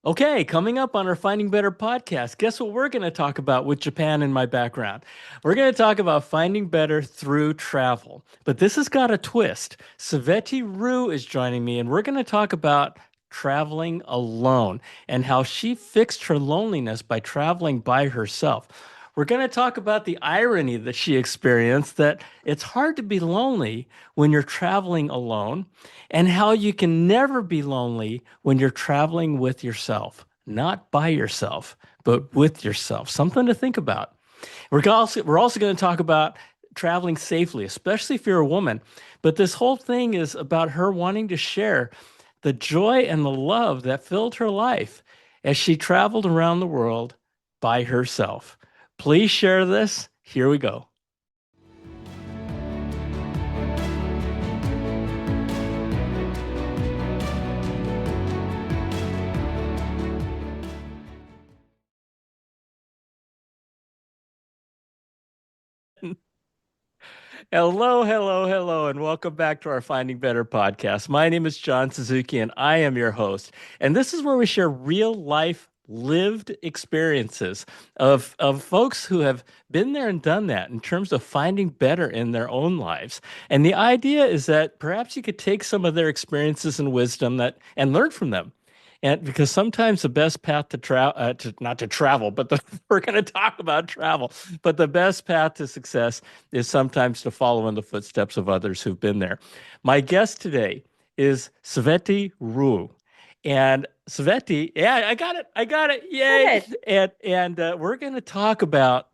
Okay, coming up on our Finding Better podcast, guess what we're going to talk about with Japan in my background? We're going to talk about finding better through travel. But this has got a twist. Tsvety Roo is joining me, and we're going to talk about traveling alone and how she fixed her loneliness by traveling by herself. We're going to talk about the irony that she experienced that it's hard to be lonely when you're traveling alone and how you can never be lonely when you're traveling with yourself, not by yourself, but with yourself. Something to think about. We're also going to talk about traveling safely, especially if you're a woman. But this whole thing is about her wanting to share the joy and the love that filled her life as she traveled around the world by herself. Please share this. Here we go. Hello, hello, hello, and welcome back to our Finding Better podcast. My name is John Suzuki, and I am your host. And this is where we share real life lived experiences of folks who have been there and done that in terms of finding better in their own lives. And the idea is that perhaps you could take some of their experiences and wisdom that and learn from them. And because sometimes the best path to travel, not to travel, but we're going to talk about travel, but the best path to success is sometimes to follow in the footsteps of others who've been there. My guest today is Tsvety Roo. And Sveti, yeah, I got it, yay! Good. And we're going to talk about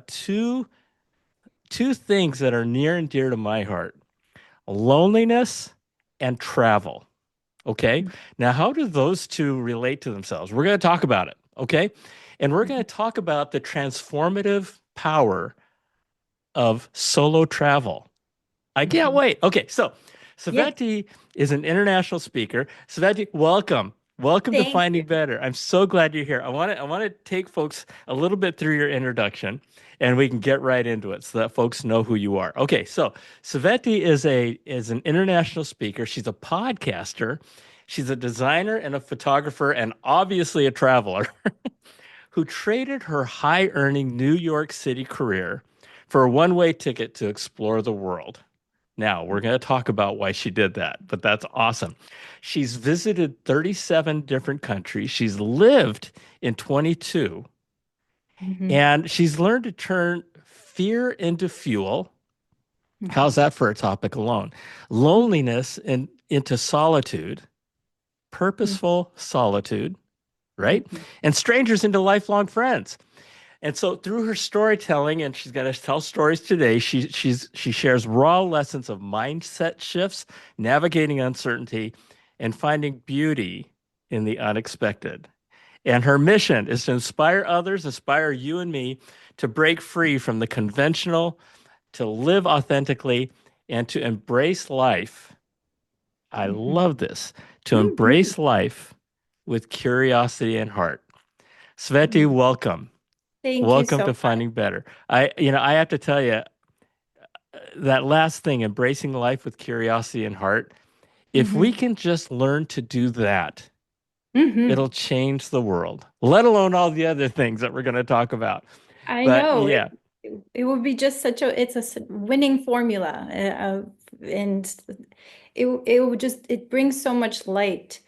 two things that are near and dear to my heart: loneliness and travel. Okay. Now, how do those two relate to themselves? We're going to talk about it. Okay. And we're going to talk about the transformative power of solo travel. I can't Mhm. wait. Okay. So, Yes, Sveti is an international speaker. Sveti, welcome. Welcome to thank you. Finding Better. I'm so glad you're here. I want to take folks a little bit through your introduction and we can get right into it so that folks know who you are. Okay, so Sveti is an international speaker. She's a podcaster. She's a designer and a photographer and obviously a traveler who traded her high-earning New York City career for a one-way ticket to explore the world. Now, we're going to talk about why she did that, but that's awesome. She's visited 37 different countries. She's lived in 22, Mhm. and she's learned to turn fear into fuel. How's Mhm. that for a topic alone? Loneliness into solitude, purposeful solitude, right? Mhm. And strangers into lifelong friends. And so through her storytelling, and she's going to tell stories today, she shares raw lessons of mindset shifts, navigating uncertainty, and finding beauty in the unexpected. And her mission is to inspire others, inspire you and me to break free from the conventional, to live authentically, and to embrace life. I Mhm. love this, to Mhm. embrace life with curiosity and heart. Sveti, Mhm. welcome. Thank you Welcome so to much. Finding Better. I have to tell you that last thing, embracing life with curiosity and heart. If we Mhm. can just learn to do that, Mhm. it'll change the world, let alone all the other things that we're going to talk about. I But know yeah, it would be just such a it's a winning formula, and it would just it brings so much light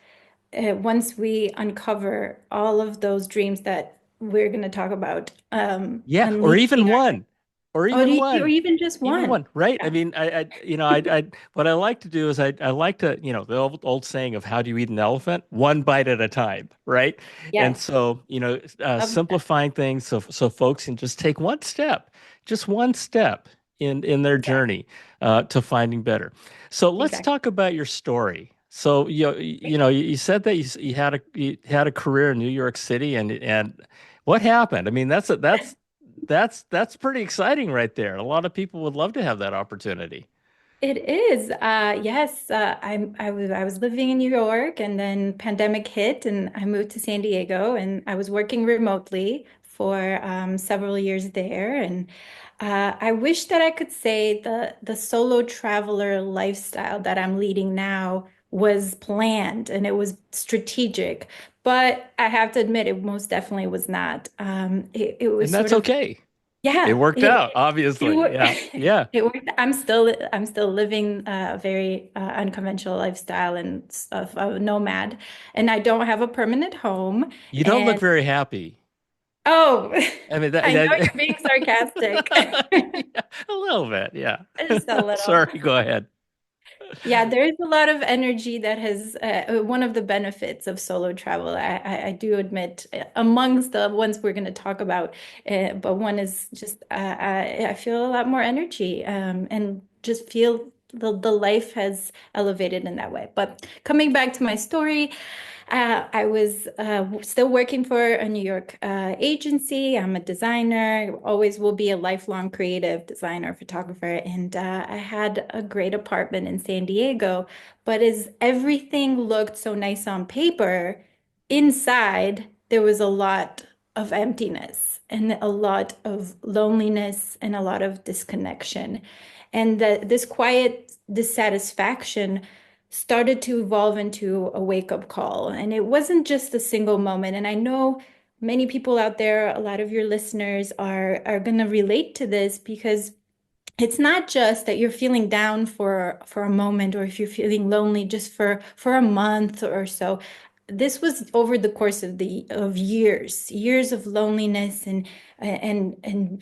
once we uncover all of those dreams that we're going to talk about, yeah, or unleashing even our one, or or, even or one. even just Even one. one, right? I Yeah. mean, what I like to do is I like to, the old saying of how do you eat an elephant? One bite at a time, right? And Yes. so, Love that. simplifying things so folks can just take just one step in their Exactly. journey to finding better. So let's Exactly. talk about your story. So you said that you had a career in New York City, and what happened? I mean, that's pretty exciting right there. A lot of people would love to have that opportunity. It is. Yes, I was living in New York, and then pandemic hit, and I moved to San Diego, and I was working remotely for several years there. And I wish that I could say the solo traveler lifestyle that I'm leading now was planned and it was strategic. But I have to admit, it most definitely was not. It was And that's sort of, okay. It yeah, worked out, it, obviously. Yeah. Yeah. it worked. I'm still living a very unconventional lifestyle and of a nomad, and I don't have a permanent home. You don't look And very happy. oh, I mean I know that you're being sarcastic. yeah, a little bit, yeah. Just a little. Sorry, go ahead. Yeah, there is a lot of energy that has one of the benefits of solo travel. I do admit, amongst the ones we're going to talk about, but one is just I feel a lot more energy and just feel the life has elevated in that way. But coming back to my story, I was still working for a New York agency. I'm a designer, always will be a lifelong creative designer, photographer. And I had a great apartment in San Diego. But as everything looked so nice on paper, inside there was a lot of emptiness and a lot of loneliness and a lot of disconnection. And this quiet dissatisfaction started to evolve into a wake-up call. And it wasn't just a single moment. And I know many people out there, a lot of your listeners are going to relate to this because it's not just that you're feeling down for a moment or if you're feeling lonely just for a month or so. This was over the course of the of years of loneliness and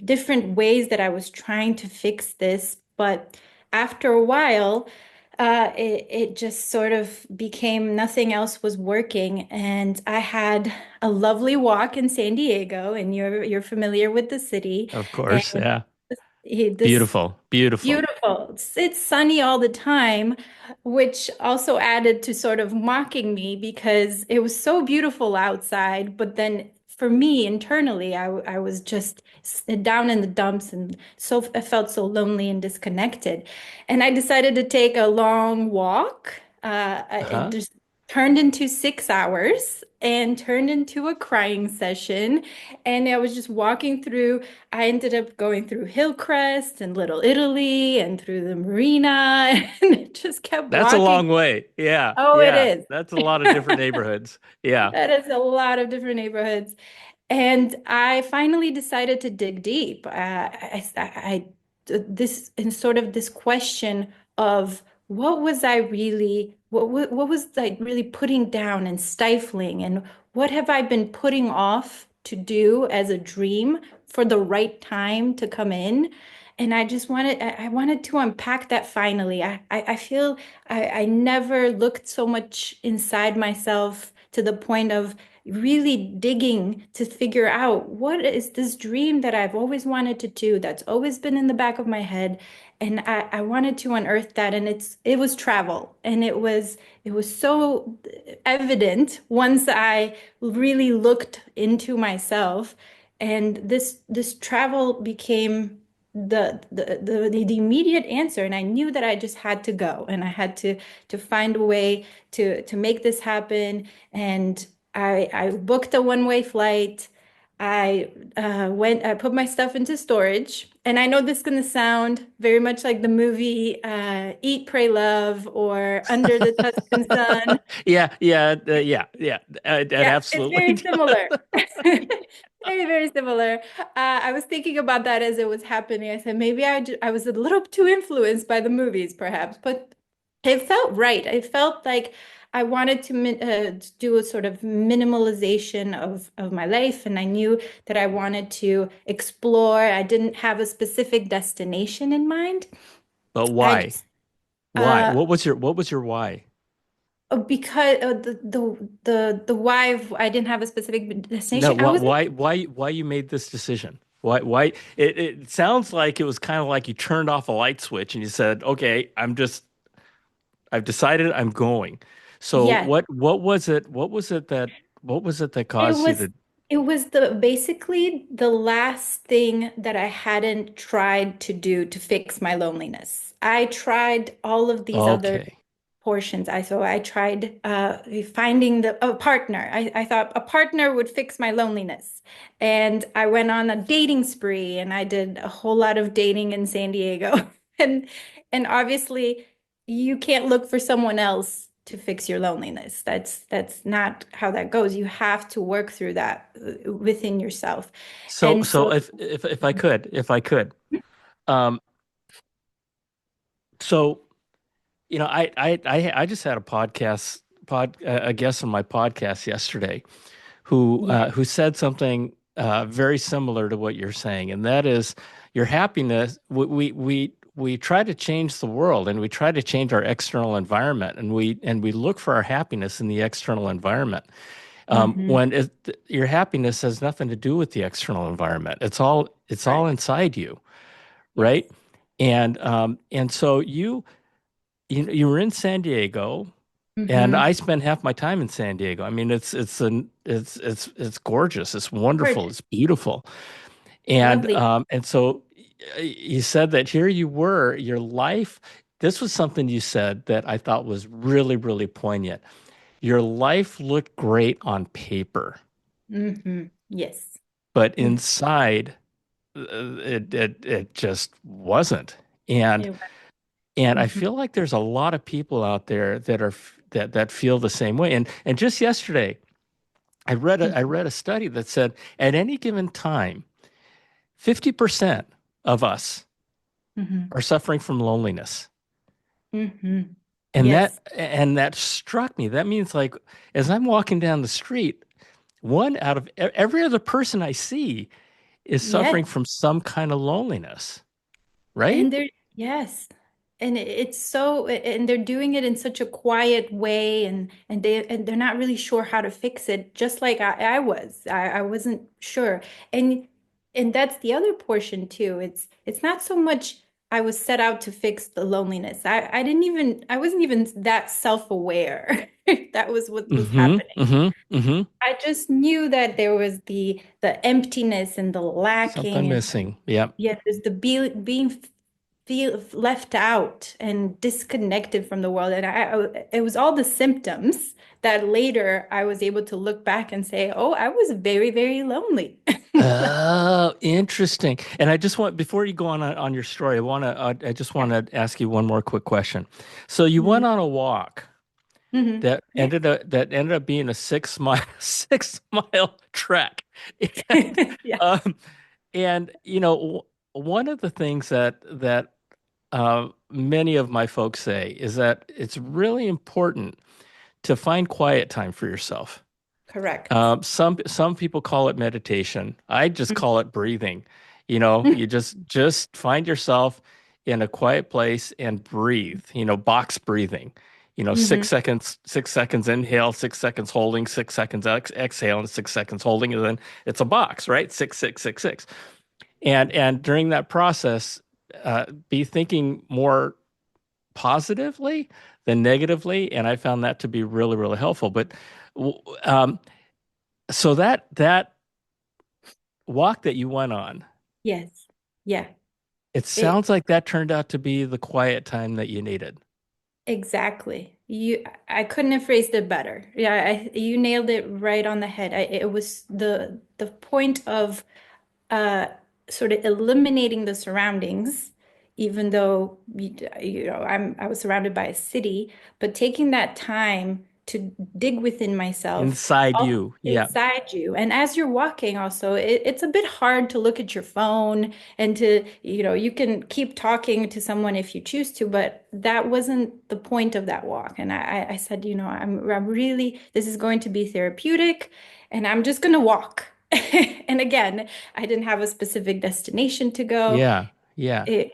different ways that I was trying to fix this. But after a while, it just sort of became nothing else was working. And I had a lovely walk in San Diego, and you're familiar with the city. Of course, And yeah. this Beautiful, beautiful. beautiful. It's sunny all the time, which also added to sort of mocking me because it was so beautiful outside. But then for me internally, I was just down in the dumps and so I felt so lonely and disconnected. And I decided to take a long walk. It Uh-huh. just turned into 6 hours and turned into a crying session. And I was just walking through. I ended up going through Hillcrest and Little Italy and through the marina and just kept That's a walking. long way. Yeah, Oh, it yeah. is. That's a lot of different neighborhoods. Yeah. That is a lot of different neighborhoods. And I finally decided to dig deep. This in sort of this question of what was I really putting down and stifling, and what have I been putting off to do as a dream for the right time to come in? And I wanted to unpack that finally. I feel I never looked so much inside myself to the point of really digging to figure out what is this dream that I've always wanted to do, that's always been in the back of my head. And I wanted to unearth that. And it was travel. And it was so evident once I really looked into myself. And this travel became the immediate answer. And I knew that I just had to go and I had to find a way to make this happen. And I booked a one-way flight. I put my stuff into storage. And I know this is going to sound very much like the movie Eat, Pray, Love or Under the Tuscan Sun. Yeah, yeah, yeah. It Yeah, it's absolutely very similar. does. Very, very similar. I was thinking about that as it was happening. I said maybe I was a little too influenced by the movies, perhaps, but it felt right. It felt like I wanted to do a sort of minimalization of my life, and I knew that I wanted to explore. I didn't have a specific destination in mind. But I why? just Why? What was your why? because the why I didn't have a specific No, destination. I was why you made this decision? Why it sounds like it was kind of like you turned off a light switch and you said, "Okay, I've decided I'm going." So yes. what was it that It caused you was to it was the basically the last thing that I hadn't tried to do to fix my loneliness. I tried all of these other Okay. portions. I tried finding a partner. I thought a partner would fix my loneliness. And I went on a dating spree and I did a whole lot of dating in San Diego. And and obviously you can't look for someone else to fix your loneliness. That's not how that goes. You have to work through that within yourself. So And so so, if I could, um, so I just had a guest on my podcast yesterday yeah. who said something very similar to what you're saying, and that is your happiness. We try to change the world, and we try to change our external environment, and we look for our happiness in the external environment. Hmm. Your happiness has nothing to do with the external environment. It's all Correct. inside you, Yes. right? And so you were in San Diego, and Hmm. I spent half my time in San Diego. I mean, it's gorgeous, it's wonderful, Gorgeous. it's beautiful, and Lovely. um, and so you said that here you were, your life. This was something you said that I thought was really, really poignant. Your life looked great on paper, Yes. but Mhm. inside, it just wasn't. And It And I was. feel like there's a lot of people out there that feel the same way. And just yesterday, I read a study that said at any given time, 50% of us Hmm. are suffering from loneliness. Hmm. And Yes. that struck me. That means like as I'm walking down the street, one out of every other person I see is Yes. suffering from some kind of loneliness, right? And they're, yes. And it's so, and they're doing it in such a quiet way, and they're not really sure how to fix it, just like I was. I wasn't sure. And and that's the other portion too. It's not so much I was set out to fix the loneliness. I wasn't even that self-aware. That was what was Mm-hmm. happening. Mm-hmm. Mm-hmm. I just knew that there was the emptiness and the Something lacking, and missing. Yep. yeah, there's the being feel left out and disconnected from the world. And it was all the symptoms that later I was able to look back and say, oh, I was very, very lonely. Oh, interesting. And I just want, before you go on your story, I just want Yeah. to ask you one more quick question. So you went Hmm. on a walk Hmm. Yes. that ended up being a 6 mile 6 mile trek, and Yeah. um, and one of the things that many of my folks say is that it's really important to find quiet time for yourself. Correct. Some people call it meditation. I just Mhm. call it breathing. You just find yourself in a quiet place and breathe. Box breathing. Hmm. 6 seconds inhale, 6 seconds holding, 6 seconds exhale, and 6 seconds holding, and then it's a box, right? 6, 6, 6, 6. And during that process, be thinking more positively than negatively, and I found that to be really, really helpful. But w- um, so that walk that you went on, Yes. Yeah. it It sounds like that turned out to be the quiet time that you needed. exactly. I couldn't have phrased it better. Yeah, you nailed it right on the head. It was the point of uh, sort of eliminating the surroundings, even though I was surrounded by a city, but taking that time to dig within myself, Inside also you. Yeah. inside you. And as you're walking, also, it's a bit hard to look at your phone and to, you can keep talking to someone if you choose to, but that wasn't the point of that walk. And I said, I'm really, this is going to be therapeutic, and I'm just going to walk. And again, I didn't have a specific destination to go. Yeah. Yeah. It,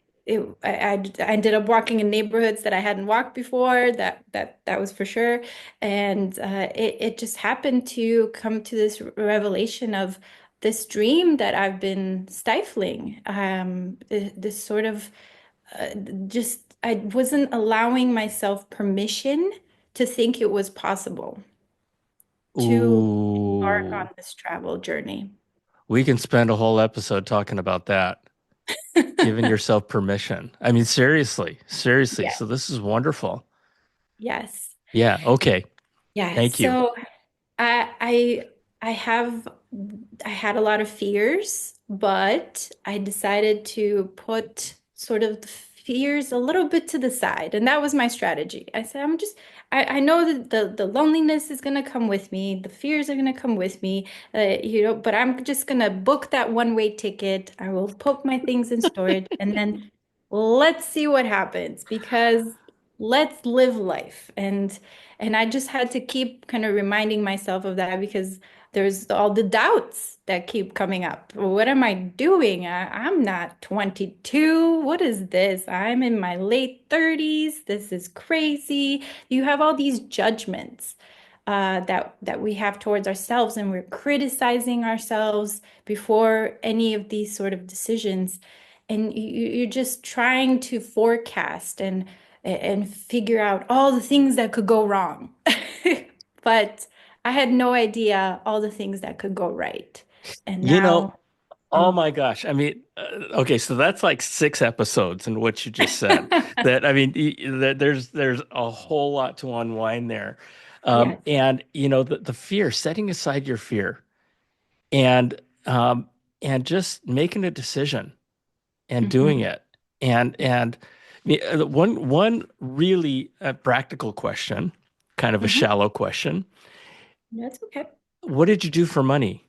I ended up walking in neighborhoods that I hadn't walked before. That was for sure. And it just happened to come to this revelation of this dream that I've been stifling. This sort of just I wasn't allowing myself permission to think it was possible to embark Ooh. on this travel journey. We can spend a whole episode talking about that. Giving yourself permission. I mean, seriously, seriously. Yeah. So this is wonderful. Yes. Yeah. Okay. Yeah. Thank you. So I I I have I had a lot of fears, but I decided to put sort of fears a little bit to the side. And that was my strategy. I said, I know that the loneliness is going to come with me, the fears are going to come with me, but I'm just going to book that one-way ticket. I will put my things in storage and then let's see what happens because let's live life. And I just had to keep kind of reminding myself of that because there's all the doubts that keep coming up. What am I doing? I'm not 22. What is this? I'm in my late 30s. This is crazy. You have all these judgments that we have towards ourselves, and we're criticizing ourselves before any of these sort of decisions. And you're just trying to forecast and figure out all the things that could go wrong. But I had no idea all the things that could go right. And You know, now, oh my gosh. I mean, okay, so that's like 6 episodes in what you just said. That I mean, there's a whole lot to unwind there. yes. And the fear, setting aside your fear and um, and just making a decision and doing Mhm. it. And one really practical question, kind of a Mhm. shallow question. That's okay. What did you do for money?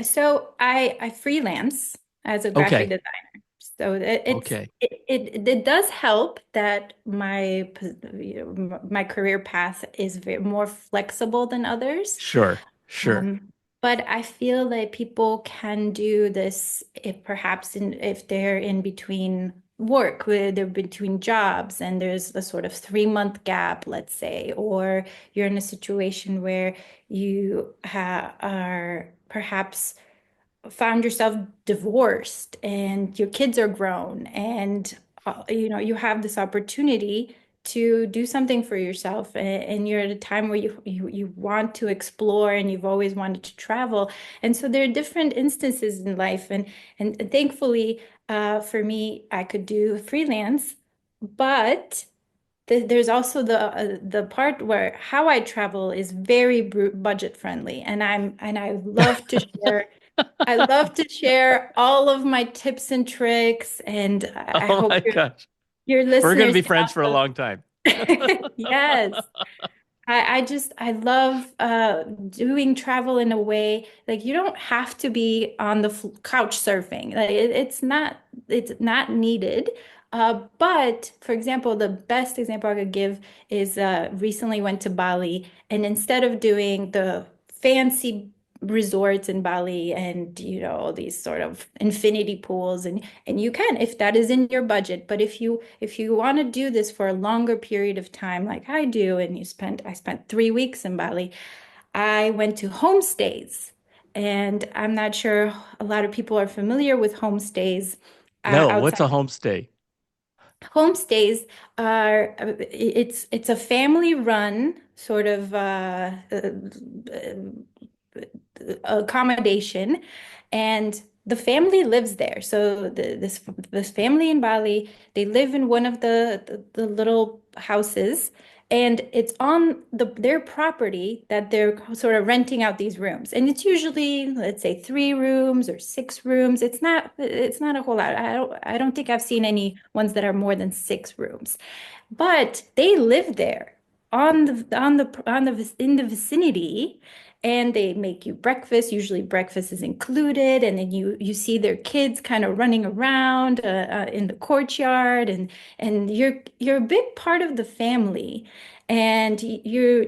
So I freelance as a graphic Okay, designer. So okay, it does help that my career path is more flexible than others. sure, sure. But I feel that people can do this if perhaps if they're in between work, where they're between jobs, and there's a sort of 3 month gap, let's say, or you're in a situation where you are perhaps found yourself divorced and your kids are grown and you have this opportunity to do something for yourself and you're at a time where you want to explore and you've always wanted to travel, and so there are different instances in life, and thankfully for me I could do freelance, but there's also the part where how I travel is very budget friendly, and I love to share all of my tips and tricks, and I Oh hope my gosh. your We're going to listeners be can friends for a also. long time. Yes. I love doing travel in a way like you don't have to be on the couch surfing. Like it's not needed. But for example, the best example I could give is recently went to Bali, and instead of doing the fancy resorts in Bali and these sort of infinity pools, and you can if that is in your budget, but if you want to do this for a longer period of time like I do, and I spent 3 weeks in Bali, I went to homestays. And I'm not sure a lot of people are familiar with homestays No, what's a outside. homestay? Homestays are it's a family run sort of accommodation, and the family lives there. So this family in Bali, they live in one of the little houses, and it's on their property that they're sort of renting out these rooms. And it's usually, let's say, 3 rooms or 6 rooms. It's not a whole lot. I don't think I've seen any ones that are more than 6 rooms. But they live there in the vicinity, and they make you breakfast. Usually breakfast is included, and then you see their kids kind of running around in the courtyard, and you're a big part of the family. And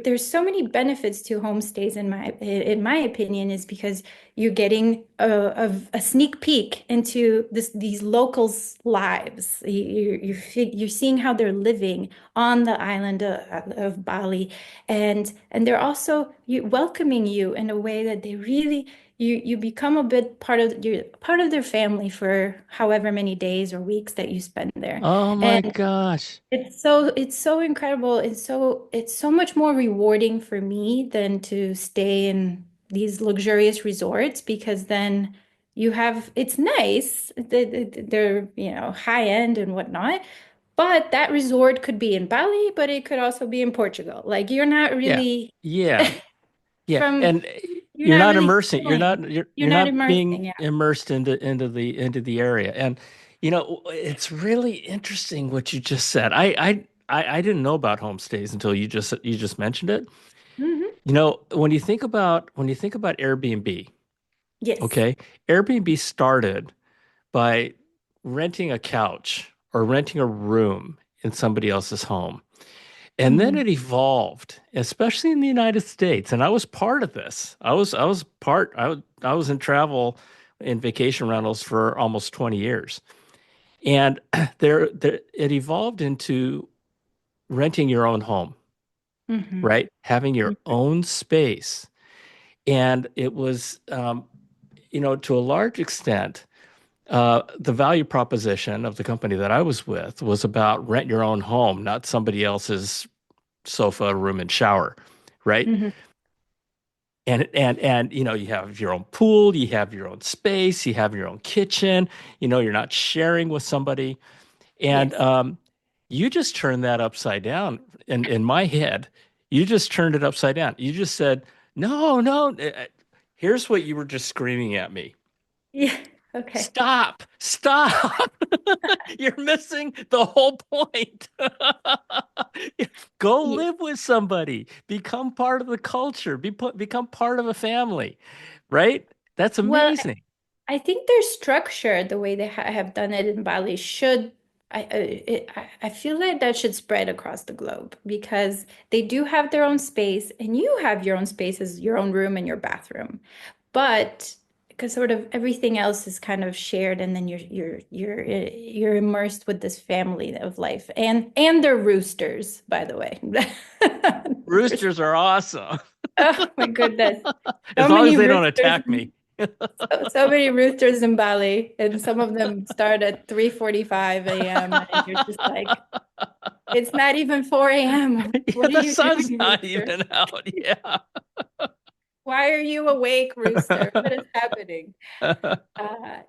there's so many benefits to homestays in my opinion, is because you're getting a sneak peek into these locals' lives. You're seeing how they're living on the island of Bali, and they're also welcoming you in a way that they really you become a bit part of their family for however many days or weeks that you spend there. Oh my And gosh. it's so incredible. It's so much more rewarding for me than to stay in these luxurious resorts, because then it's nice. They're, high end and whatnot. But that resort could be in Bali, but it could also be in Portugal. Like Yeah. Yeah. Yeah. from And you're you're not not really immersing. You're feeling. not you're You're you're not not immersing. being Yeah. immersed into the area. And It's really interesting what you just said. I didn't know about homestays until you just mentioned it. Hmm. When you think about Airbnb, Yes. okay, Airbnb started by renting a couch or renting a room in somebody else's home. And then Hmm. it evolved, especially in the United States. And I was part of this. I was in travel in vacation rentals for almost 20 years. And it evolved into renting your own home, Hmm. right? Having your own space. And it was, to a large extent, the value proposition of the company that I was with was about rent your own home, not somebody else's sofa, room, and shower, right? Hmm. And you have your own pool, you have your own space, you have your own kitchen. You're not sharing with somebody. And Yes. you just turned that upside down. In my head, you just turned it upside down. You just said, no, no. Here's what you were just screaming at me. Yeah. Okay. Stop, stop. You're missing the whole point. Go Yeah. live with somebody. Become part of the culture. Become part of a family, right? That's Well, amazing. I think their structure, the way they have done it in Bali, should I feel like that should spread across the globe because they do have their own space, and you have your own space as your own room and your bathroom, but because sort of everything else is kind of shared, and then you're immersed with this family of life, and they're roosters, by the way. Roosters are awesome. Oh my goodness, so As long as many they don't roosters. attack me. So many roosters in Bali, and some of them start at 3:45 a.m. And you're just like, it's not even 4 a.m. Yeah, What are the you sun's doing, not rooster? even out. Yeah. Why are you awake, rooster? What is happening?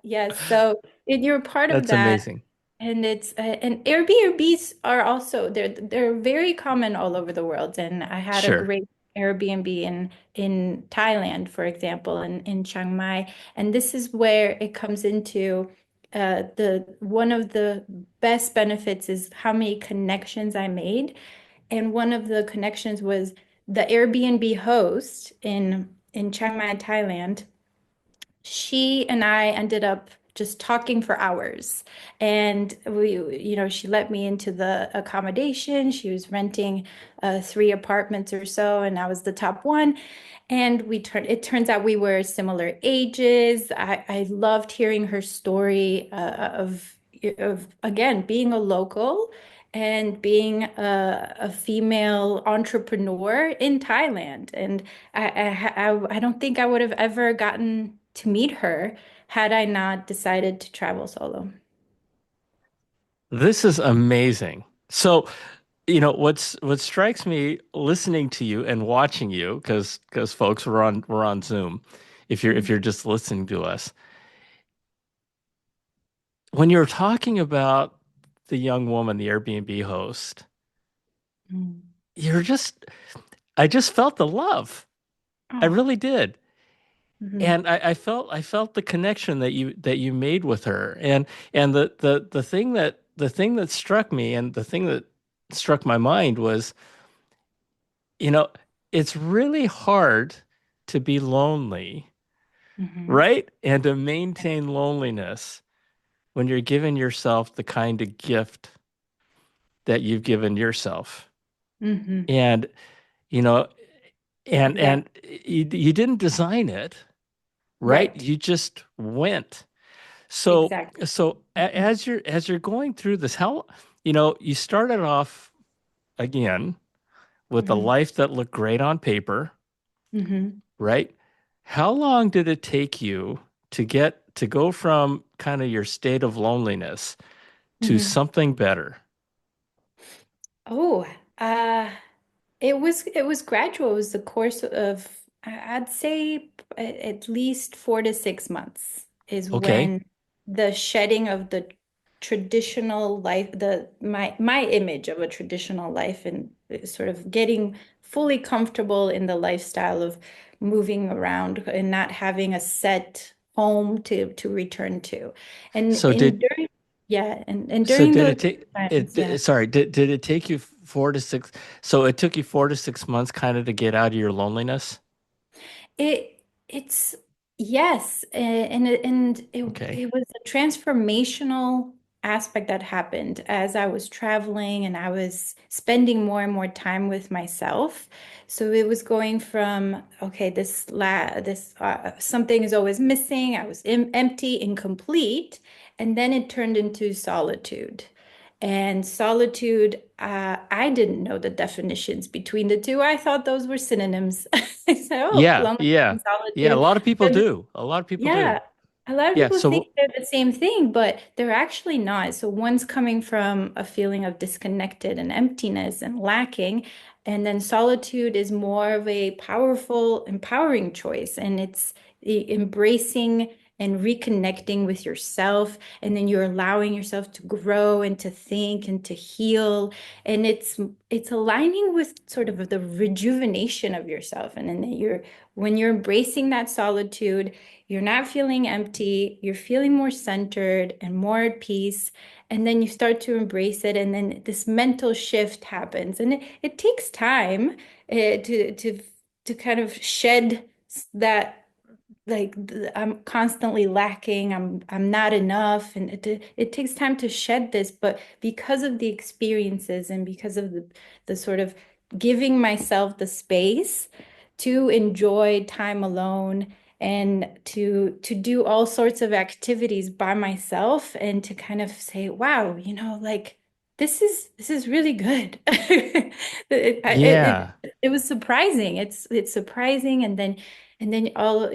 Yes, so you're part of That's that. amazing. And it's and Airbnbs are also they're very common all over the world. And I had a Sure. great Airbnb in Thailand, for example, in Chiang Mai. And this is where it comes into the one of the best benefits is how many connections I made. And one of the connections was the Airbnb host in Chiang Mai, Thailand. She and I ended up just talking for hours. And she let me into the accommodation. She was renting three apartments or so, and I was the top one. And it turns out we were similar ages. I loved hearing her story of again being a local and being a female entrepreneur in Thailand. And I don't think I would have ever gotten to meet her had I not decided to travel solo. This is amazing. So, what strikes me listening to you and watching you, because folks, we're on Zoom. If you're just listening to us, when you're talking about the young woman, the Airbnb host, Mm. you're just I just felt the love. I Oh. really did. Mhm. And I felt the connection that you made with her. And the thing that struck me and the thing that struck my mind was, you know, it's really hard to be lonely, Mhm. right? And to maintain loneliness when you're giving yourself the kind of gift that you've given yourself. Mhm. And, you know, and Exactly. and you didn't design it, right? Right. You just went. So Exactly. so Mhm. as you're going through this, how you started off again with a Mhm. life that looked great on paper, Mhm. right? How long did it take you to go from kind of your state of loneliness to Mhm. something better? Oh, uh, it was gradual. It was the course of I'd say at least 4 to 6 months is Okay. when the shedding of the traditional life, the my image of a traditional life, and sort of getting fully comfortable in the lifestyle of moving around and not having a set home to return to. And So and did during Yeah, and So during did those it take times, yeah. sorry, did it take you 4 to 6, so it took you 4 to 6 months kind of to get out of your loneliness? It's yes, Okay. it was a transformational aspect that happened as I was traveling and I was spending more and more time with myself. So it was going from, okay, this something is always missing. I was empty, incomplete, and then it turned into solitude. And solitude, I didn't know the definitions between the two. I thought those were synonyms. I said, oh, Yeah, loneliness yeah. and Yeah, a solitude. lot of people But do. A lot of people do. yeah, a lot of Yeah, people think so they're the same thing, but they're actually not. So one's coming from a feeling of disconnected and emptiness and lacking, and then solitude is more of a powerful, empowering choice, and it's embracing and reconnecting with yourself, and then you're allowing yourself to grow and to think and to heal, and it's aligning with sort of the rejuvenation of yourself, and then you're when you're embracing that solitude. You're not feeling empty. You're feeling more centered and more at peace. And then you start to embrace it. And then this mental shift happens. And it takes time to kind of shed that I'm constantly lacking. I'm not enough, and it takes time to shed this. But because of the experiences and because of the sort of giving myself the space to enjoy time alone and to do all sorts of activities by myself and to kind of say, wow, like this is really good. yeah. It was surprising. It's surprising, and then all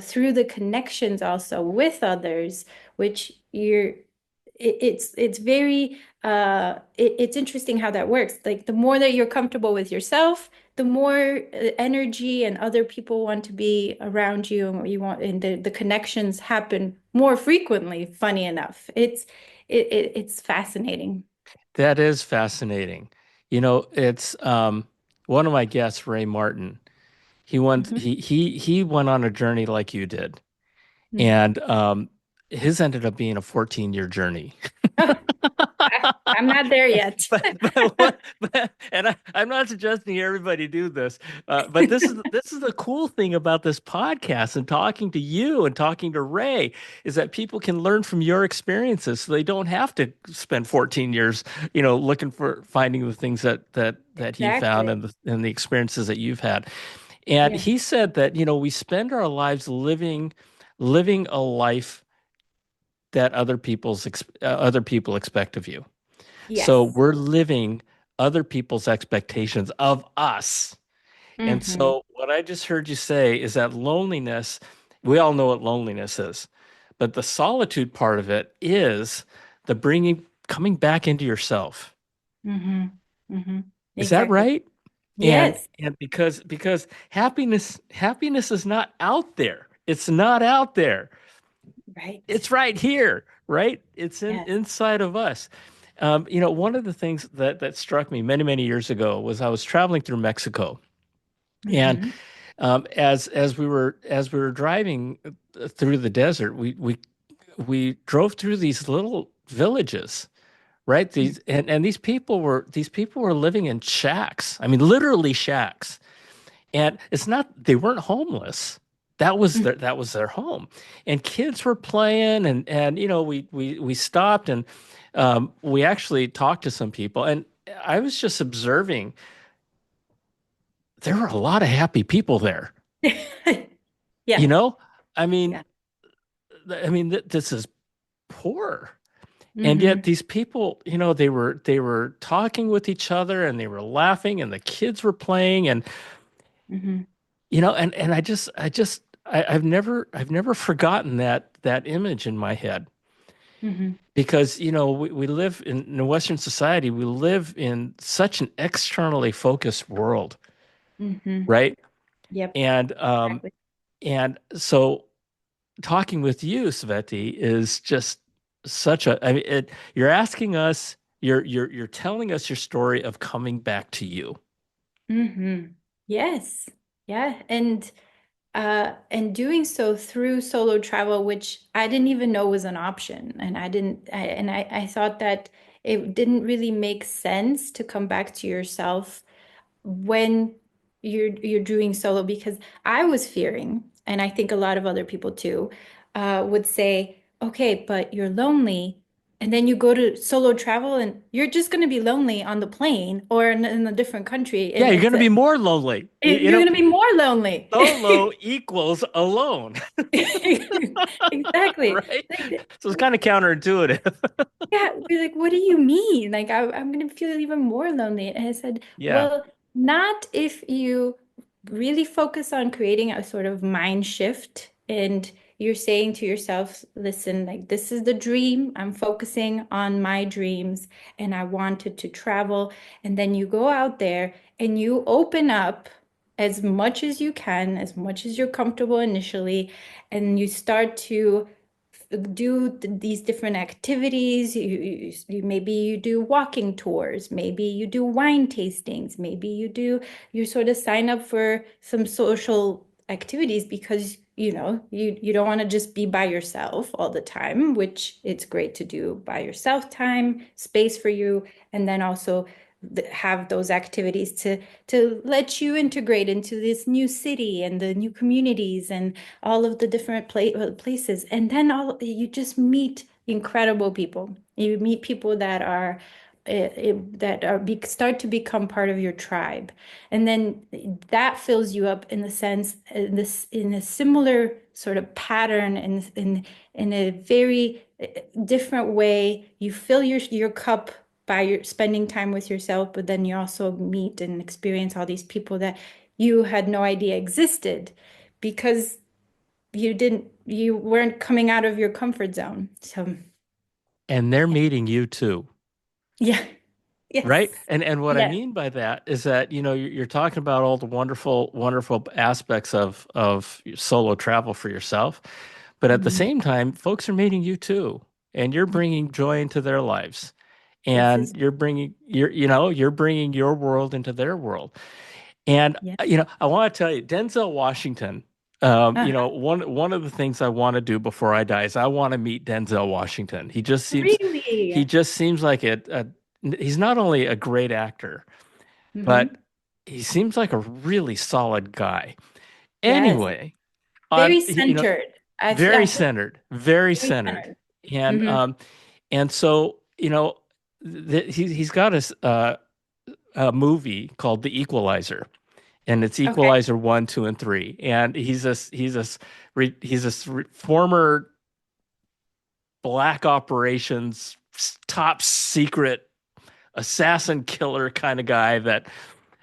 through the connections also with others, which it's very it's interesting how that works. Like the more that you're comfortable with yourself, the more energy and other people want to be around you, and the connections happen more frequently, funny enough. It's fascinating. That is fascinating. It's one of my guests, Ray Martin. Mhm. He went on a journey like you did. Mhm. And his ended up being a 14-year journey. Oh, I'm not there yet. I'm not suggesting everybody do this, but this is the cool thing about this podcast and talking to you and talking to Ray is that people can learn from your experiences, so they don't have to spend 14 years, looking for finding the things that he found Exactly. and the experiences that you've had. And Yeah. he said that we spend our lives living a life that other people expect of you. So Yes. we're living other people's expectations of us. And Hmm. so what I just heard you say is that loneliness, we all know what loneliness is, but the solitude part of it is coming back into yourself. Hmm. Hmm. Is that Exactly. right? And Yes. and because happiness is not out there. It's not out there. Right. It's right here, right? It's Yes. inside of us. One of the things that struck me many, many years ago was I was traveling through Mexico, and Hmm. as we were driving through the desert, we drove through these little villages, right? And these people were living in shacks. I mean, literally shacks. And it's not they weren't homeless. That was their home. And kids were playing and we stopped and we actually talked to some people and I was just observing there were a lot of happy people there. You Yes. know? I mean Yeah. this is poor. And yet Hmm. these people, they were talking with each other and they were laughing and the kids were playing and Hmm. and I've never forgotten that image in my head Hmm. because we live in Western society, we live in such an externally focused world, Hmm. right? Yep. And Exactly. so talking with you, Sveti, is just I mean you're asking us, you're telling us your story of coming back to you. Hmm. Yes. Yeah. And and doing so through solo travel, which I didn't even know was an option. And I thought that it didn't really make sense to come back to yourself when you're doing solo, because I was fearing, and I think a lot of other people too, would say, okay, but you're lonely. And then you go to solo travel and you're just going to be lonely on the plane or in a different country. Yeah, And you're going to be more lonely. you're going to be more lonely. Solo equals alone, Exactly. right? Like, So it's kind of counterintuitive. yeah, we're like, what do you mean? Like, I'm going to feel even more lonely. And I said, Yeah. well, not if you really focus on creating a sort of mind shift and you're saying to yourself, listen, like, this is the dream. I'm focusing on my dreams and I wanted to travel. And then you go out there and you open up as much as you can, as much as you're comfortable initially, and you start to do these different activities. Maybe you do walking tours, maybe you do wine tastings, maybe you sort of sign up for some social activities because you don't want to just be by yourself all the time, which it's great to do by yourself, time, space for you, and then also have those activities to let you integrate into this new city and the new communities and all of the different places. And then you just meet incredible people. You meet people that are start to become part of your tribe, and then that fills you up in the sense in a similar sort of pattern, in a very different way. You fill your cup by spending time with yourself, but then you also meet and experience all these people that you had no idea existed because you weren't coming out of your comfort zone. So And they're meeting you too. yeah, Right. yes, And what I yes. mean by that is that, you're talking about all the wonderful, wonderful aspects of solo travel for yourself. But at the Mhm. same time, folks are meeting you too, and you're bringing joy into their lives. This And is you're bringing your world into their world. And yeah. I want to tell you, Denzel Washington, one of the things I want to do before I die is I want to meet Denzel Washington. He Really? just seems like he's not only a great actor, but Hmm. he seems like a really solid guy. Yes. Anyway, Very centered. I very feel centered, very very centered. centered. And Hmm. and so, he's got a movie called The Equalizer, and it's Okay. Equalizer 1, 2, and 3. And he's a former black operations top secret assassin killer kind of guy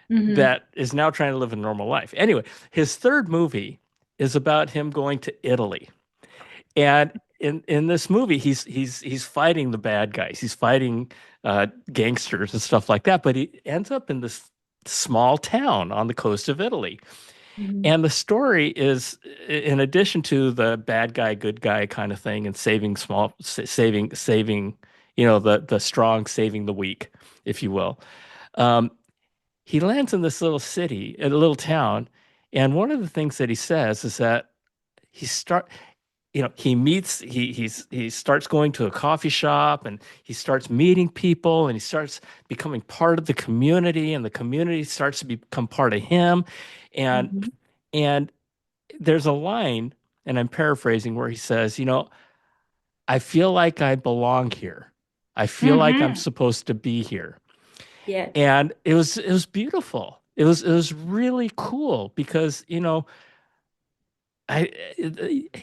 Hmm. that is now trying to live a normal life. Anyway, his third movie is about him going to Italy. And in this movie, he's fighting the bad guys. He's fighting gangsters and stuff like that. But he ends up in this small town on the coast of Italy. Hmm. And the story is, in addition to the bad guy, good guy kind of thing, and saving, the strong saving the weak, if you will. Um, he lands in this little city, a little town, and one of the things that he says is that he start he meets he starts going to a coffee shop, and he starts meeting people, and he starts becoming part of the community, and the community starts to become part of him. and Hmm. and there's a line, and I'm paraphrasing, where he says, I feel like I belong here. I feel like I'm Hmm. supposed to be here. Yes, And it was beautiful. It was really cool because, I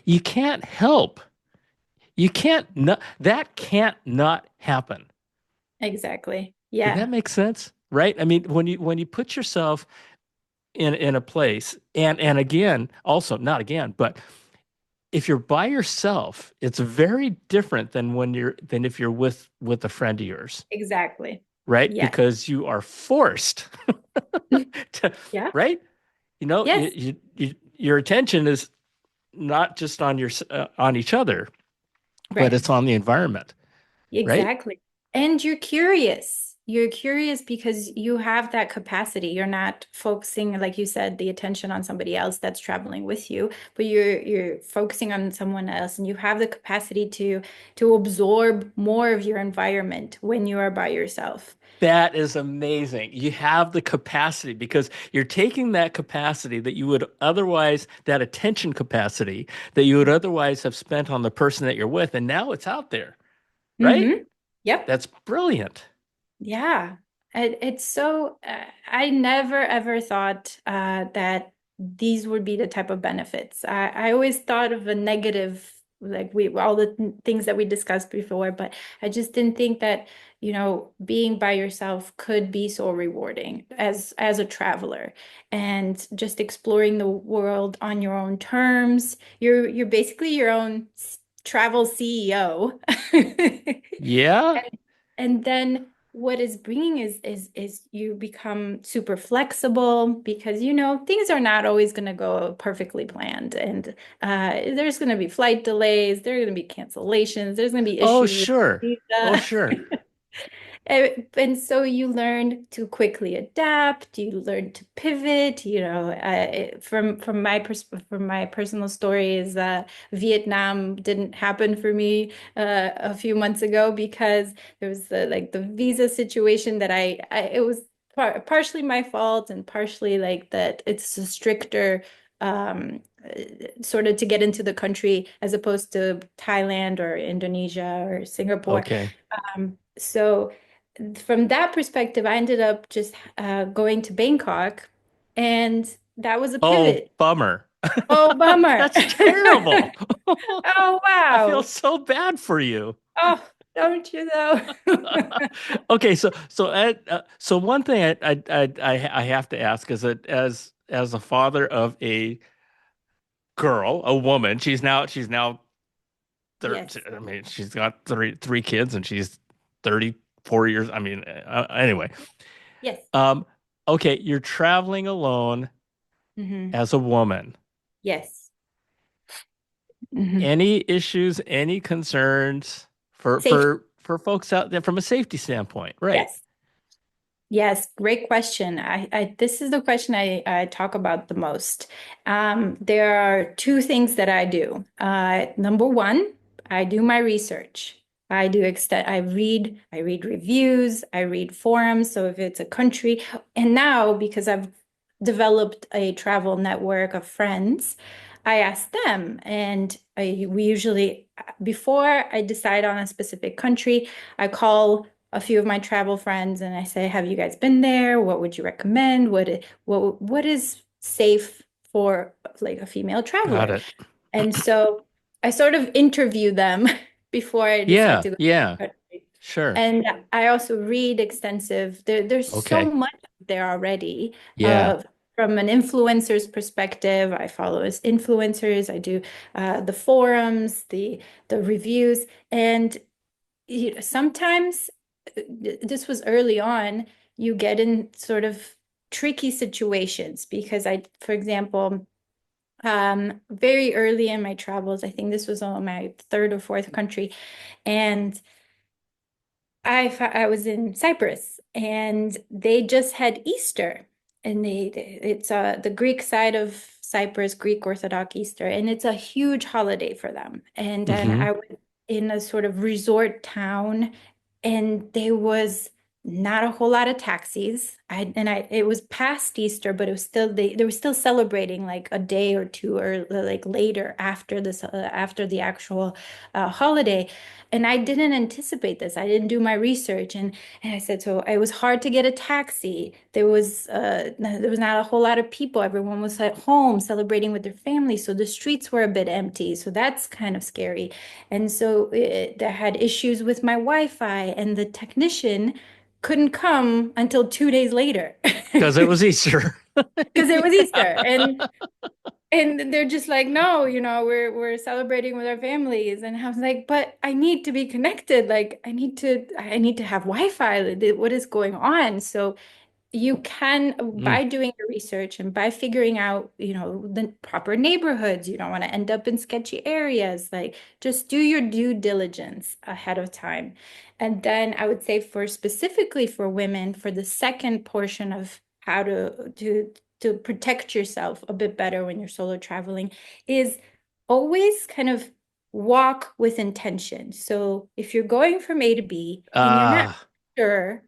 you can't help. You can't not that can't not happen. exactly. Did that Yeah, make sense? Right? I mean, when you put yourself in a place, and again, also not again, but if you're by yourself, it's very different than if you're with a friend of yours, exactly. right? Yes. Because you are forced to, Yeah. right? Yes. Your attention is not just on each other, but Right. it's on the environment, right? Exactly. And you're curious. you're curious because you have that capacity. You're not focusing, like you said, the attention on somebody else that's traveling with you, but you're focusing on someone else, and you have the capacity to absorb more of your environment when you are by yourself. That is amazing. You have the capacity because you're taking that capacity that you would otherwise, that attention capacity that you would otherwise have spent on the person that you're with, and now it's out there, right? Mm-hmm. Yep. That's brilliant. Yeah, it's so, I never ever thought that these would be the type of benefits. I always thought of a negative, like we all the things that we discussed before, but I just didn't think that, being by yourself could be so rewarding as a traveler, and just exploring the world on your own terms. You're basically your own travel CEO. Yeah. And then what is bringing is you become super flexible because things are not always going to go perfectly planned, and there's going to be flight delays, there are going to be cancellations, there's going to be Oh, issues with sure. Oh, visa. sure. And so you learn to quickly adapt, you learn to pivot, from my personal story is Vietnam didn't happen for me a few months ago because there was the visa situation that it was partially my fault, and partially like that it's a stricter sort of to get into the country as opposed to Thailand or Indonesia or Singapore. Okay. So from that perspective, I ended up just going to Bangkok, and that was a Oh, pivot. bummer. Oh, bummer. That's terrible. Oh, I feel wow. so bad for you. Oh, don't you know? Okay, so one thing I have to ask is that as a father of a girl, a woman, she's now Yes. I mean, she's got three kids and she's 34 years. I mean, anyway. Yes. Um, okay, you're traveling alone Hmm. as a woman. Yes. Hmm. Any issues, any concerns for Safety. folks out there from a safety standpoint, right? Yes. Yes, great question. This is the question I talk about the most. There are two things that I do. Number one, I do my research. I read reviews, I read forums. So if it's a country, and now because I've developed a travel network of friends, I ask them, and we usually, before I decide on a specific country, I call a few of my travel friends and I say, have you guys been there? What would you recommend? What is safe for like a female Got traveler? it. And so I sort of interview them before I decide Yeah, to go to yeah, the country. sure. And I also read extensive. There's so Okay. much there already. Yeah. Uh, from an influencer's perspective, I follow as influencers. I do the forums, the reviews, and sometimes this was early on, you get in sort of tricky situations because for example, very early in my travels, I think this was on my third or fourth country, and I was in Cyprus, and they just had Easter, and it's the Greek side of Cyprus, Greek Orthodox Easter, and it's a huge holiday for them. And Hmm. I was in a sort of resort town, and there was not a whole lot of taxis. It was past Easter, but it was still they were still celebrating like a day or two or like later after the actual holiday. And I didn't anticipate this. I didn't do my research, and I said so. It was hard to get a taxi. There was not a whole lot of people. Everyone was at home celebrating with their family, so the streets were a bit empty. So that's kind of scary. And so I had issues with my Wi-Fi, and the technician couldn't come until 2 days later Because it was Easter. because it was Easter. And they're just like, no, we're celebrating with our families. And I was like, but I need to be connected. Like I need to have Wi-Fi. What is going on? So You can, Mm. by doing your research and by figuring out, the proper neighborhoods. You don't want to end up in sketchy areas. Like, just do your due diligence ahead of time. And then I would say, for specifically for women, for the second portion of how to protect yourself a bit better when you're solo traveling, is always kind of walk with intention. So if you're going from A to B and you're not Ah, sure,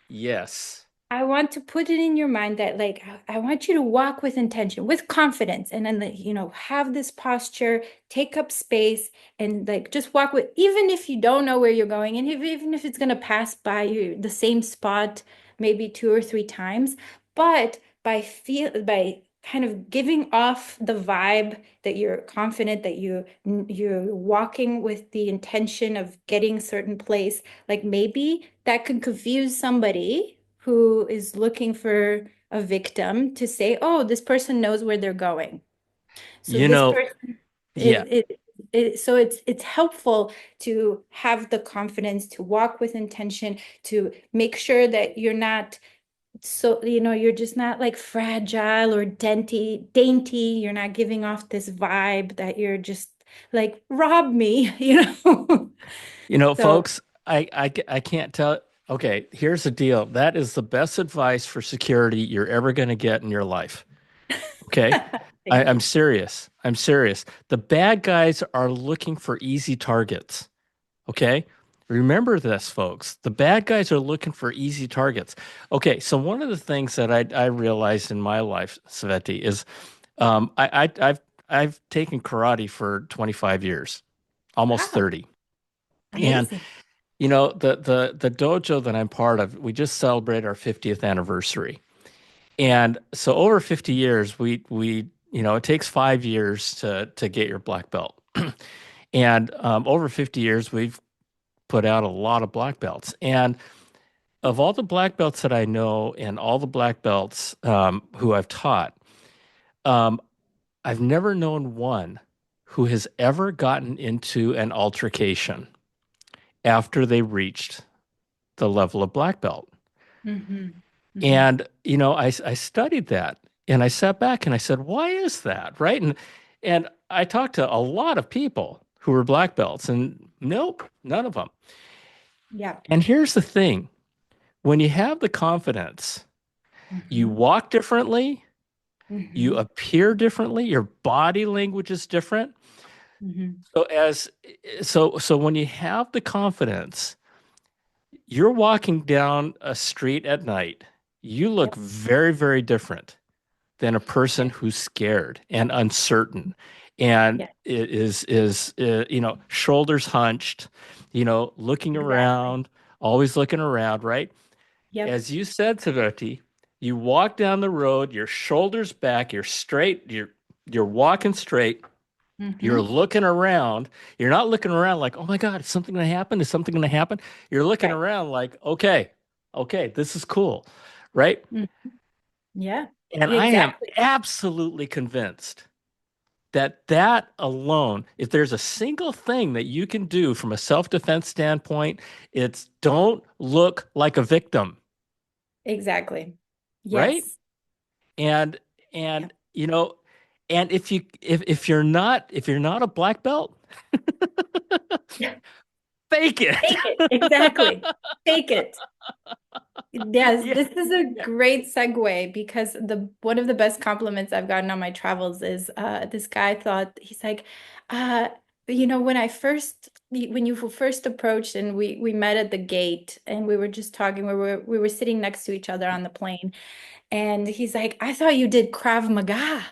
yes. I want to put it in your mind that, like, I want you to walk with intention, with confidence, and then, like, have this posture, take up space, and, like, just walk with, even if you don't know where you're going, and even if it's gonna pass by you the same spot maybe two or three times, but by kind of giving off the vibe that you're confident, that you're walking with the intention of getting a certain place, like, maybe that could confuse somebody who is looking for a victim, to say, oh, this person knows where they're going. So You this know, person yeah. is so it's helpful to have the confidence to walk with intention, to make sure that you're not, so you're just not like fragile or dainty. You're not giving off this vibe that you're just like, rob me, So Folks, I can't tell. Okay, here's the deal. That is the best advice for security you're ever going to get in your life. Okay. thank I'm you. serious. I'm serious. The bad guys are looking for easy targets. Okay. Remember this, folks. The bad guys are looking for easy targets. Okay. So one of the things that I realized in my life, Sveti, is I've taken karate for 25 years, almost Wow, 30. And amazing. the dojo that I'm part of, we just celebrated our 50th anniversary. And so over 50 years, it takes 5 years to get your black belt. And over 50 years, we've put out a lot of black belts. And of all the black belts that I know and all the black belts who I've taught, um, I've never known one who has ever gotten into an altercation after they reached the level of black belt. Hmm. Hmm. And, I studied that and I sat back and I said, why is that? Right. And I talked to a lot of people who were black belts and nope, none of them. Yeah. And here's the thing, when you have the confidence, you Hmm. walk differently, you Hmm. appear differently, your body language is different. Hmm. So so when you have the confidence, you're walking down a street at night, you look Yep. very, very different than a person Yeah. who's scared and uncertain and Yeah. is shoulders hunched, looking Exactly. around, always looking around, right? Yep. As you said, Saveti, you walk down the road, your shoulders back, you're straight, you're walking straight, you're Hmm. looking around. You're not looking around like, oh my God, is something going to happen? Is something going to happen? You're looking Right. around like, okay, okay, this is cool, right? Mhm. Yeah. And I am Exactly. absolutely convinced that alone, if there's a single thing that you can do from a self-defense standpoint, it's don't look like a victim, Exactly. right? Yes. And Yeah. and you know, and if you're not a black belt, fake it. Take it. Exactly. Take it. Yes, Yeah. this is a Yeah. great segue, because the one of the best compliments I've gotten on my travels is, this guy thought, he's like, uh when you first approached and we met at the gate and we were just talking, we were sitting next to each other on the plane, and he's like, I thought you did Krav Maga.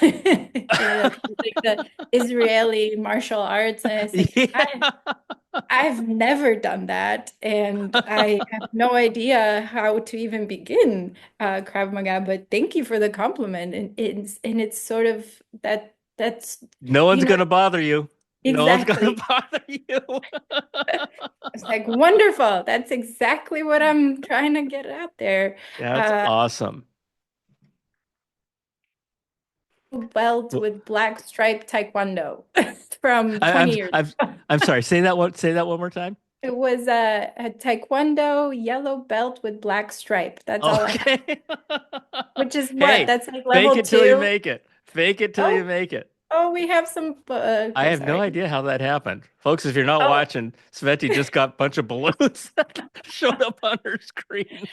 Like the Israeli martial arts. And I was like, Yeah. I've never done that, and I have no idea how to even begin Krav Maga. But thank you for the compliment, and it's sort of that's No you one's know gonna bother you. No one's gonna exactly. bother you. It's like, wonderful. That's exactly what I'm trying to get out there. That's Uh, awesome. Belt Well, with black stripe taekwondo from I, 20 years. I'm sorry. Say that one more time. It was a taekwondo yellow belt with black stripe. That's all I have. Okay. Which is what? Hey, That's like fake level it till you two. make it. Fake it till you Oh, make it. oh, we have some. I Okay, have no sorry. idea how that happened. Folks, if you're not Oh, watching, Sveti just got a bunch of balloons that showed up on her screen.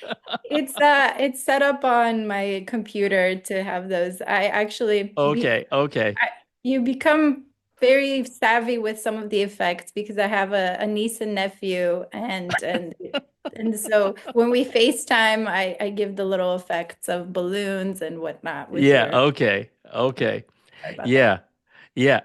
it's set up on my computer to have those. I actually Okay, okay. you become very savvy with some of the effects because I have a niece and nephew, and so when we FaceTime, I give the little effects of balloons and whatnot with Yeah, your. okay, okay. Sorry about that. Yeah, yeah.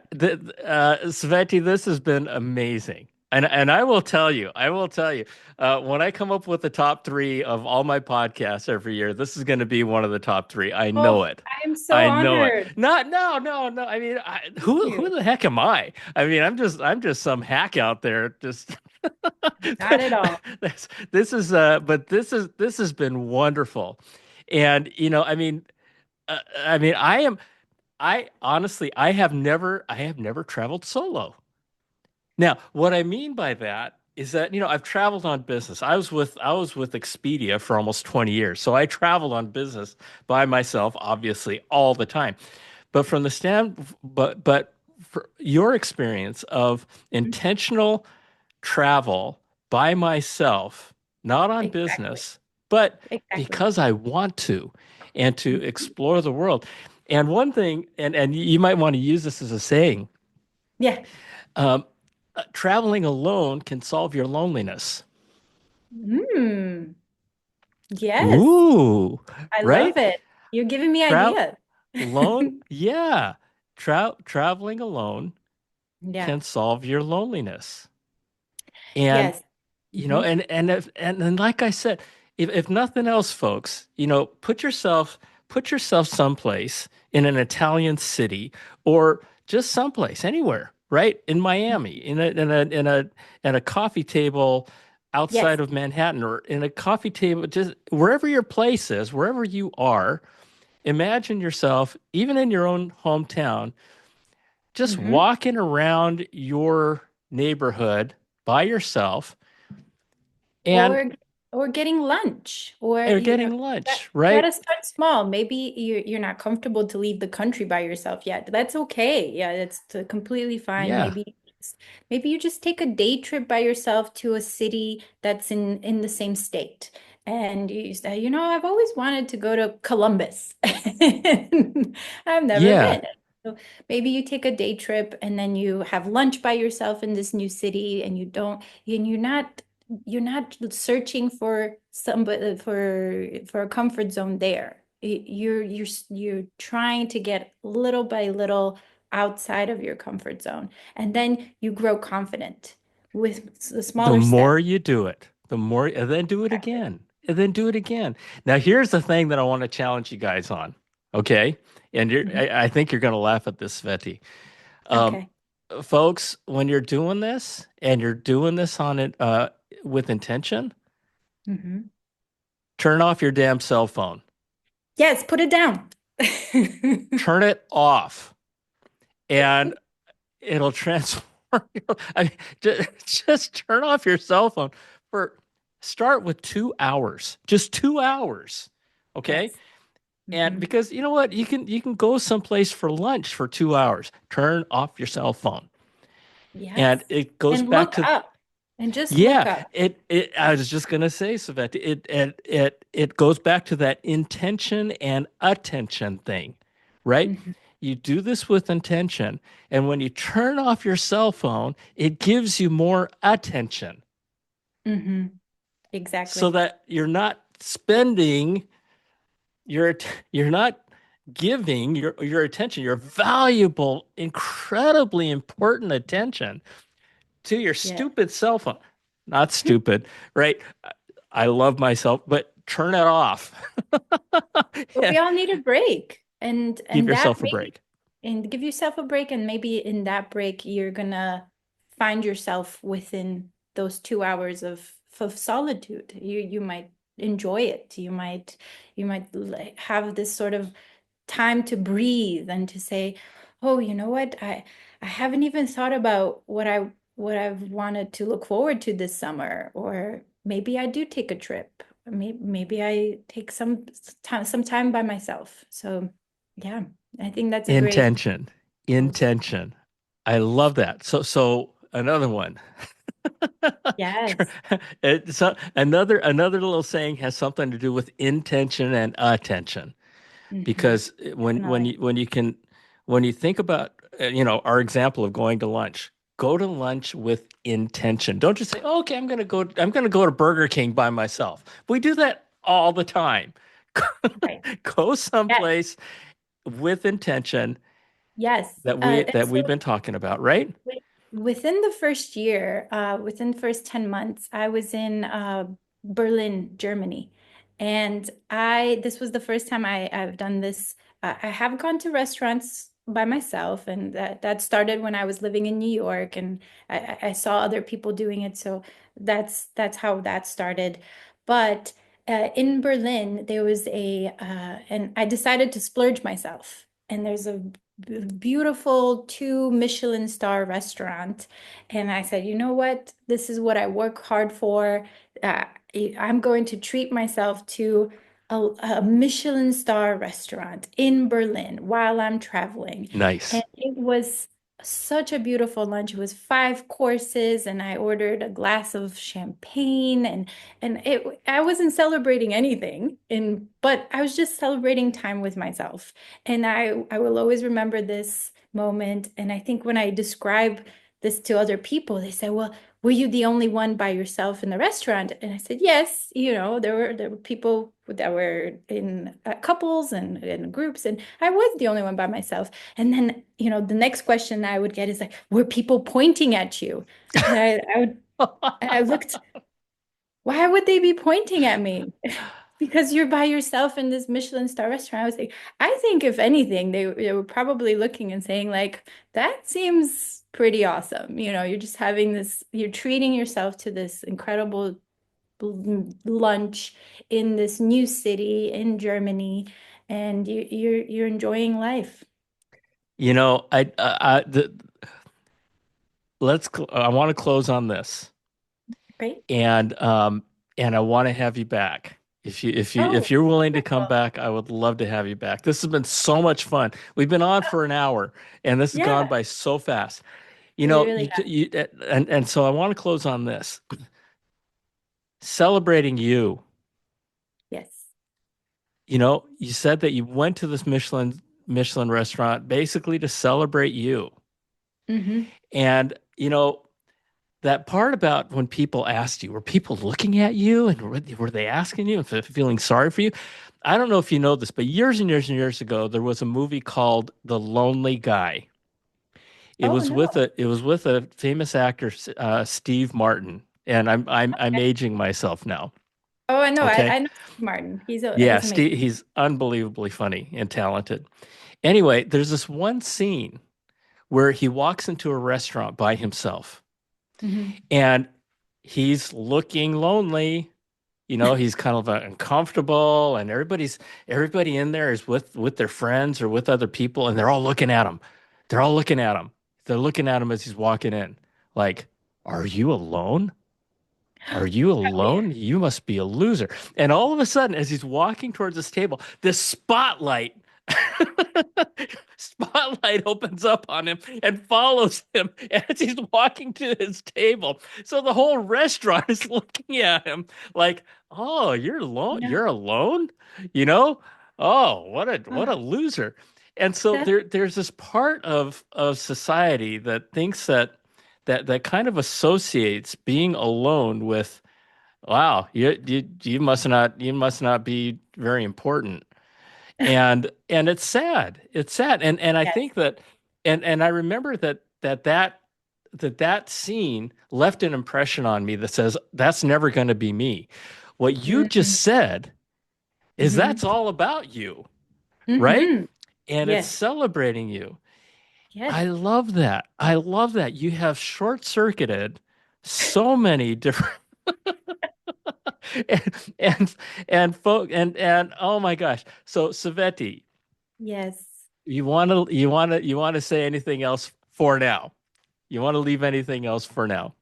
Sveti, this has been amazing. And I will tell you, when I come up with the top three of all my podcasts every year, this is going to be one of the top three. I know Oh, it. I am so I know it. honored. Not, no, no, no. I mean, Thank who you. the heck am I? I mean, I'm just some hack out there. Just Not at all. but this has been wonderful. And I mean, I honestly, I have never traveled solo. Now, what I mean by that is that, I've traveled on business. I was with Expedia for almost 20 years. So I traveled on business by myself, obviously, all the time. But from the but for your experience of intentional travel by myself, not on Exactly. business, but Exactly. because I want to and to Mhm. explore the world. And one thing, and you might want to use this as a saying, Yeah. um, traveling alone can solve your loneliness. Mm. Yes. Ooh, I love right? it. You're giving me Travel ideas. alone, yeah. Traveling alone Yeah. can solve your loneliness. And Yes. Hmm. and like I said, if nothing else, folks, put yourself someplace in an Italian city or just someplace anywhere, right? In Miami, in a coffee table outside Yes. of Manhattan, or in a coffee table, just wherever your place is, wherever you are. Imagine yourself, even in your own hometown, just Hmm. walking around your neighborhood by yourself and Or or getting lunch, or are getting lunch, you right? gotta start small. Maybe you're not comfortable to leave the country by yourself yet. That's okay. Yeah, completely fine. Yeah. Maybe you just take a day trip by yourself to a city that's in the same state. And you say, I've always wanted to go to Columbus. I've never Yeah. been. So maybe you take a day trip and then you have lunch by yourself in this new city and you don't and you're not searching for somebody for a comfort zone there. You're trying to get little by little outside of your comfort zone, and then you grow confident with the The smaller more steps. you do it, the more, and then do it Exactly. again, and then do it again. Now, here's the thing that I want to challenge you guys on. Okay. And Mhm. I think you're going to laugh at this, Sveti. Um, Okay. Folks, when you're doing this and you're doing this on it, with intention, Hmm. turn off your damn cell phone. Yes, put it down. Turn it off. And it'll transform you. I mean, just turn off your cell phone for start with 2 hours, just 2 hours. Okay. Yes. And Hmm. because you know what, you can go someplace for lunch for 2 hours. Turn off your cell phone. Yes. And it goes And back look to, up. And just look yeah, up. I was just gonna say, Savette, it goes back to that intention and attention thing, right? Hmm. You do this with intention, and when you turn off your cell phone, it gives you more attention, Hmm. so Exactly. that you're not spending your, you're not giving your attention, your valuable, incredibly important attention to your Yeah. stupid cell phone. Not stupid, right? I love myself, but turn it off. But we all need a break. And Give and that yourself a maybe break. and give yourself a break, and maybe in that break you're gonna find yourself within those 2 hours of solitude. You might enjoy it. You might have this sort of time to breathe and to say, oh, you know what? I haven't even thought about what I've wanted to look forward to this summer, or maybe I do take a trip. Maybe I take some time by myself. So yeah, I think that's a great Intention. post. Intention. I love that. So another one. Yes. Another little saying has something to do with intention and attention. Because Definitely. when you think about our example of going to lunch, go to lunch with intention. Don't just say, oh, okay, I'm going to go to Burger King by myself. We do that all the time. Right. Go Yes. someplace with intention Yes. that we And that we've been talking about, right? within the first year, within the first 10 months, I was in Berlin, Germany. And this was the first time I've done this. I have gone to restaurants by myself, and that started when I was living in New York, and I saw other people doing it. So that's how that started. But in Berlin, there was and I decided to splurge myself. And there's a beautiful two Michelin star restaurant. And I said, you know what? This is what I work hard for. Uh, I'm going to treat myself to a Michelin star restaurant in Berlin while I'm traveling. And Nice. it was such a beautiful lunch. It was 5 courses, and I ordered a glass of champagne, and I wasn't celebrating anything, but I was just celebrating time with myself. And I will always remember this moment. And I think when I describe this to other people, they say, well, were you the only one by yourself in the restaurant? And I said, yes, there were people that were in couples and groups, and I was the only one by myself. And then, the next question I would get is like, were people pointing at you? And I looked, why would they be pointing at me? Because you're by yourself in this Michelin star restaurant. I was like, I think if anything, they were probably looking and saying, like, that seems pretty awesome. You're just having this, you're treating yourself to this incredible lunch in this new city in Germany, and you're enjoying life. I want to close on this. Right? and and I want to have you back. If Oh, you're willing to come wonderful. back, I would love to have you back. This has been so much fun. We've been on for an hour, and this has gone Yeah, by so fast. You we know, really have. and so I want to close on this, celebrating you. Yes. You said that you went to this Michelin restaurant basically to celebrate you. Hmm. And that part about when people asked you, were people looking at you and were they asking you and feeling sorry for you? I don't know if you know this, but years and years and years ago, there was a movie called The Lonely Guy. Oh, no. It was with a famous actor, Steve Martin, and I'm aging myself now. Oh, I know. Okay, I know Steve Martin. yeah, He's amazing. Steve, he's unbelievably funny and talented. Anyway, there's this one scene where he walks into a restaurant by himself, Hmm. and he's looking lonely. He's kind of uncomfortable, and everybody in there is with their friends or with other people, and they're all looking at him. They're all looking at him. They're looking at him as he's walking in, like, "Are you alone? Are you Probably. alone? You must be a loser." And all of a sudden, as he's walking towards this table, this spotlight opens up on him and follows him as he's walking to his table. So the whole restaurant is looking at him like, "Oh, you're alone? No. You're alone? You know? Oh, what a Ah, loser." And so that, there's this part of society that thinks that kind of associates being alone with, wow, you must not be very important. And it's sad. It's sad. And I yes. think that and I remember that scene left an impression on me that says that's never going to be me. What you Mm-hmm. just said is Mm-hmm. that's all about you, right? Mm-hmm. And it's Yes. celebrating you. Yes. I love that. I love that. You have short-circuited so many different and and oh my gosh. So Yes. you want to say anything else for now? You want to leave anything else for now?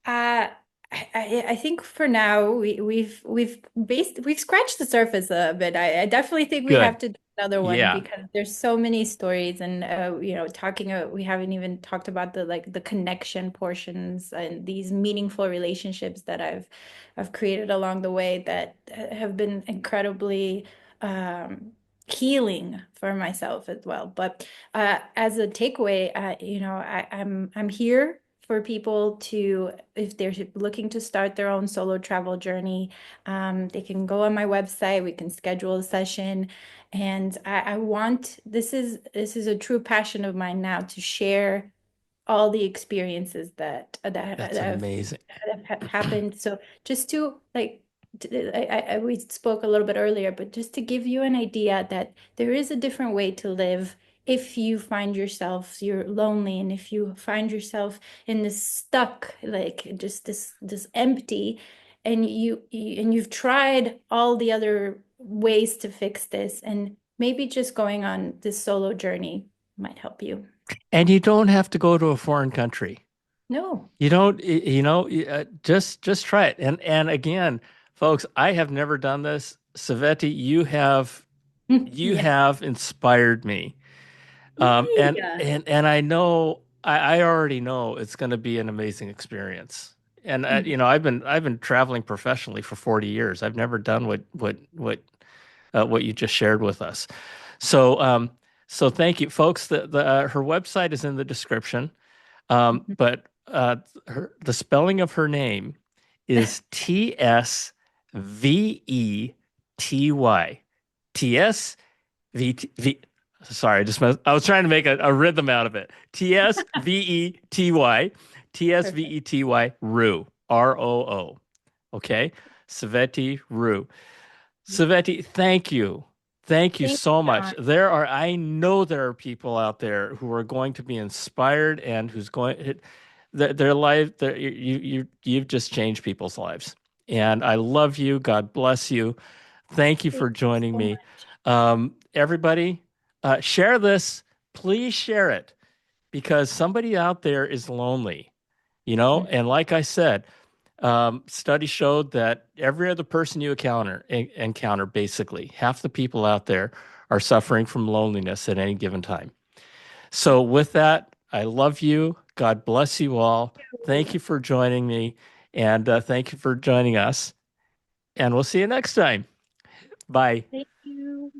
Uh, I think for now we've scratched the surface a bit. I definitely think we have Good. to do another one Yeah, because there's so many stories and talking we haven't even talked about the connection portions and these meaningful relationships that I've created along the way that have been incredibly um healing for myself as well. But as a takeaway, I'm here for people to, if they're looking to start their own solo travel journey, they can go on my website. We can schedule a session, and I want this is a true passion of mine now to share all the experiences that's amazing. that have happened. So just to like, we spoke a little bit earlier, but just to give you an idea that there is a different way to live if you find yourself you're lonely and if you find yourself in this stuck, like just this empty, and you've tried all the other ways to fix this, and maybe just going on this solo journey might help you. And you don't have to go to a foreign country. No. You don't, just try it. And again, folks, I have never done this. Saveti, you Yeah. have inspired me. Yay. And I know I already know it's going to be an amazing experience. And Mhm. I've been traveling professionally for 40 years. I've never done what you just shared with us. So so thank you, folks. The her website is in the description. But the spelling of her name is Tsvety. TSVT. Sorry, I was trying to make a rhythm out of it. TSVETY. Perfect. TSVETY Roo. ROO. Okay. Sveti Roo. Sveti, thank you. Thank you Thank so you, much. John. I know there are people out there who are going to be inspired and who's going, their life, you've just changed people's lives. And I love you. God bless you. Thank you Thank for you joining so me. much. Everybody, share this. Please share it because somebody out there is lonely, Mhm. and like I said, studies showed that every other person you encounter, basically half the people out there are suffering from loneliness at any given time. So, with that, I love you. God bless you all. Thank you for joining me, and thank you for joining us. And we'll see you next time. Bye. Thank you.